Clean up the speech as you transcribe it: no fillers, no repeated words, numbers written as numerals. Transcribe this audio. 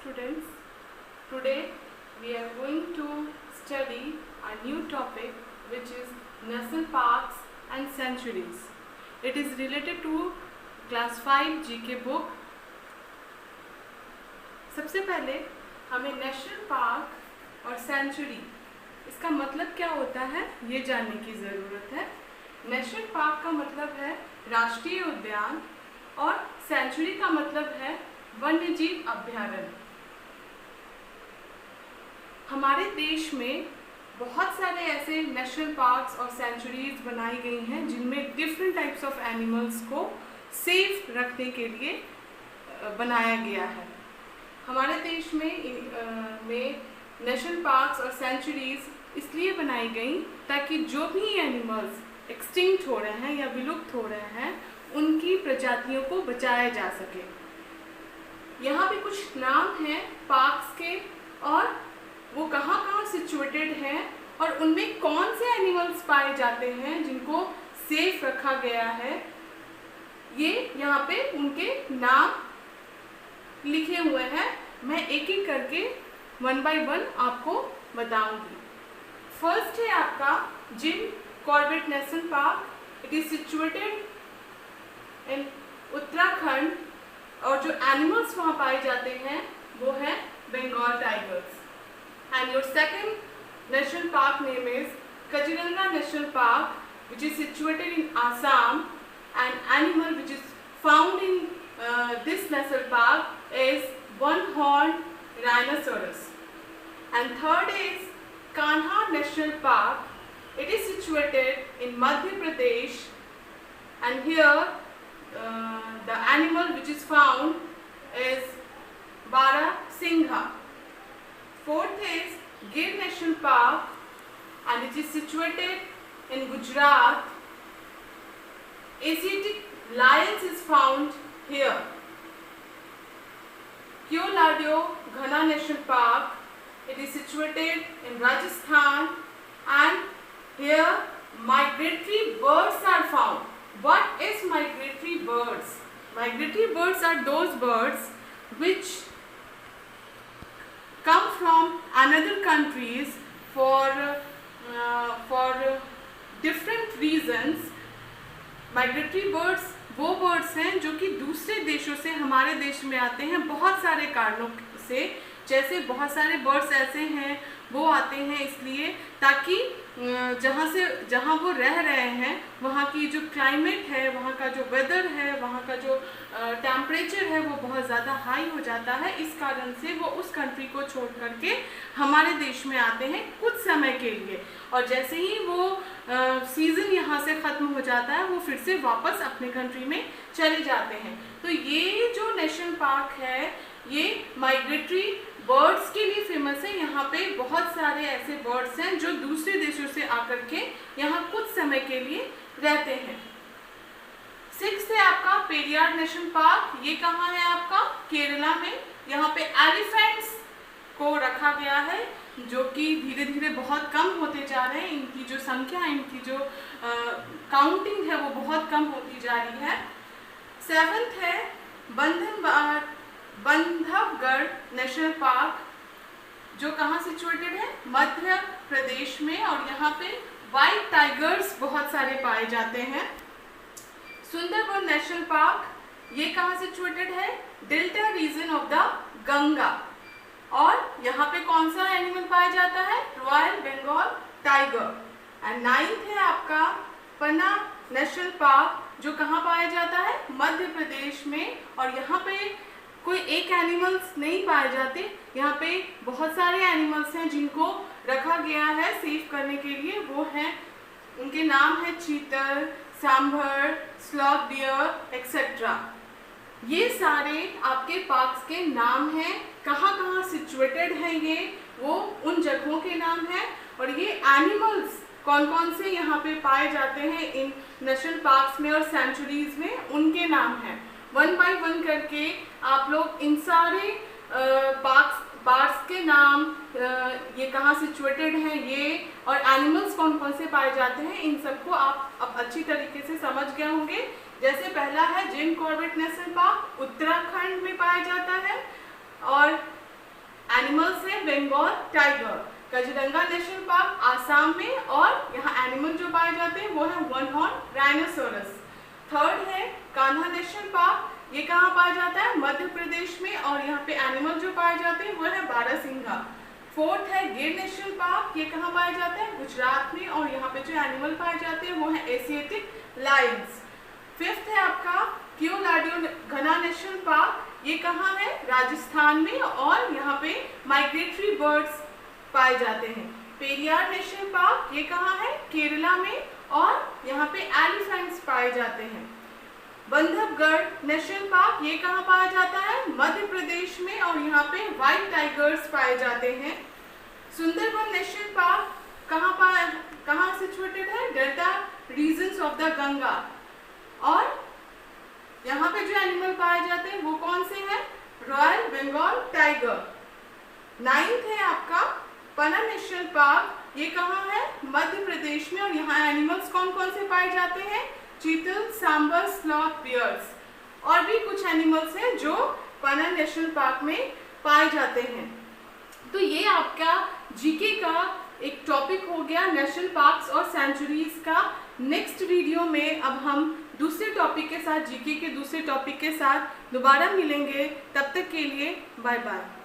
students. Today we are going to study a new topic which is national parks and sanctuaries. It is related to class 5 GK book. सबसे पहले हमें national park और century इसका मतलब क्या होता है ये जानने की ज़रूरत है। नेशनल पार्क का मतलब है राष्ट्रीय उद्यान और सेंचुरी का मतलब है वन्यजीव अभयारण्य। हमारे देश में बहुत सारे ऐसे नेशनल पार्क्स और सेंचुरीज बनाई गई हैं जिनमें डिफरेंट टाइप्स ऑफ एनिमल्स को सेफ रखने के लिए बनाया गया है। हमारे देश में नेशनल पार्क्स और सेंचुरीज इसलिए बनाई गई ताकि जो भी एनिमल्स एक्सटिंक्ट हो रहे हैं या विलुप्त हो रहे हैं उनकी प्रजातियों को बचाया जा सके। यहाँ पे कुछ नाम हैं पार्क्स के और वो कहाँ सिचुएटेड हैं और उनमें कौन से एनिमल्स पाए जाते हैं जिनको सेफ रखा गया है। ये यहाँ पे उनके नाम लिखे हुए हैं। मैं एक एक करके 1 by 1 आपको बताऊंगी। फर्स्ट है आपका Jim Corbett National Park. It is situated in Uttarakhand और जो एनिमल्स वहाँ पाए जाते हैं वो है Bengal tigers. And your second National Park name is Kaziranga National Park which is situated in Assam and animal which is found in this national park is one-horned rhinoceros. And third is Kanha National Park. It is situated in Madhya Pradesh, and here the animal which is found is Barasingha. Fourth is Gir National Park, and it is situated in Gujarat. Asiatic lions is found here. Keoladeo Ghana National Park. It is situated in Rajasthan, and here migratory birds are found. What is migratory birds? Migratory birds are those birds which come from another countries for different reasons. Migratory birds वो birds हैं जो कि दूसरे देशों से हमारे देश में आते हैं बहुत सारे कारणों से। जैसे बहुत सारे बर्ड्स ऐसे हैं वो आते हैं इसलिए ताकि जहाँ वो रह रहे हैं वहाँ की जो क्लाइमेट है, वहाँ का जो वेदर है, वहाँ का जो टेम्परेचर है वो बहुत ज़्यादा हाई हो जाता है। इस कारण से वो उस कंट्री को छोड़ करके हमारे देश में आते हैं कुछ समय के लिए, और जैसे ही वो सीज़न यहाँ से ख़त्म हो जाता है वो फिर से वापस अपने कंट्री में चले जाते हैं। तो ये जो नेशनल पार्क है ये माइग्रेटरी बर्ड्स के लिए फेमस है। यहाँ पे बहुत सारे ऐसे बर्ड्स हैं जो दूसरे देशों से आकर के यहाँ कुछ समय के लिए रहते हैं। 6th है आपका पेरियार नेशनल पार्क। ये कहाँ है आपका? केरला में। यहाँ पे एलिफेंट्स को रखा गया है जो कि धीरे धीरे बहुत कम होते जा रहे हैं। इनकी जो संख्या, इनकी जो काउंटिंग है वो बहुत कम होती जा रही है। 7th है बंधवगढ़ नेशनल पार्क जो कहाँ सिचुएटेड है? मध्य प्रदेश में, और यहाँ पे वाइट टाइगर्स बहुत सारे पाए जाते हैं। सुंदरबन नेशनल पार्क ये कहाँ सिचुएटेड है? Delta region of the Ganga, और यहाँ पे कौन सा एनिमल पाया जाता है? Royal Bengal tiger. And 9th है आपका पन्ना नेशनल पार्क जो कहाँ पाया जाता है? मध्य प्रदेश में, और यहाँ पे कोई एक एनिमल्स नहीं पाए जाते। यहाँ पे बहुत सारे एनिमल्स हैं जिनको रखा गया है सेफ करने के लिए। वो हैं, उनके नाम है चीतल, सांभर, स्लॉथ डियर एक्सेट्रा। ये सारे आपके पार्क्स के नाम हैं। कहाँ सिचुएटेड हैं ये वो उन जगहों के नाम हैं, और ये एनिमल्स कौन कौन से यहाँ पे पाए जाते हैं इन नेशनल पार्क्स में और सेंचुरीज में उनके नाम हैं। 1 by 1 करके आप लोग इन सारे पार्क्स के नाम, ये कहाँ सिचुएटेड हैं ये, और एनिमल्स कौन कौन से पाए जाते हैं, इन सबको आप अब अच्छी तरीके से समझ गए होंगे। जैसे पहला है Jim Corbett National Park, Uttarakhand में पाया जाता है, और एनिमल्स है Bengal tiger, Kaziranga National Park Assam में, और यहाँ एनिमल जो पाए जाते हैं वो है वन हॉर्न राइनोसोरस। थर्ड है कान्हा नेशनल पार्क, ये कहाँ पाया जाता है? मध्य प्रदेश में, और यहाँ पे एनिमल जो पाए जाते हैं वो है बारहसिंघा। फोर्थ है गिर नेशनल पार्क, ये कहाँ पाया जाता है? गुजरात में, और यहाँ पे जो एनिमल पाए जाते हैं वो है एशियाटिक लायंस। फिफ्थ है आपका क्योलाडियो घना नेशनल पार्क, ये कहाँ है? राजस्थान में, और यहाँ पे माइग्रेटरी बर्ड्स पाए जाते हैं। पेरियार नेशनल पार्क, ये कहाँ है? केरला में, और यहाँ पे एलिफेंट्स पाए जाते हैं। बंधवगढ़ नेशनल पार्क, ये कहाँ पाया जाता है? मध्य प्रदेश में, और यहाँ पे व्हाइट टाइगर्स पाए जाते हैं। सुंदरबन नेशनल पार्क कहाँ सिचुएटेड है? Delta regions of the Ganga, और यहाँ पे जो एनिमल पाए जाते हैं वो कौन से हैं? Royal Bengal tiger. नाइन्थ है आपका पन्ना नेशनल पार्क, ये कहाँ है? मध्य प्रदेश में, और यहाँ एनिमल्स कौन कौन से पाए जाते हैं? चीतल, सांबर, स्लॉथ, बियर्स, और भी कुछ एनिमल्स हैं जो पन्ना नेशनल पार्क में पाए जाते हैं। तो ये आपका जीके का एक टॉपिक हो गया नेशनल पार्क्स और सेंचुरीज का। नेक्स्ट वीडियो में अब हम दूसरे टॉपिक के साथ, जीके के दूसरे टॉपिक के साथ दोबारा मिलेंगे। तब तक के लिए बाय बाय।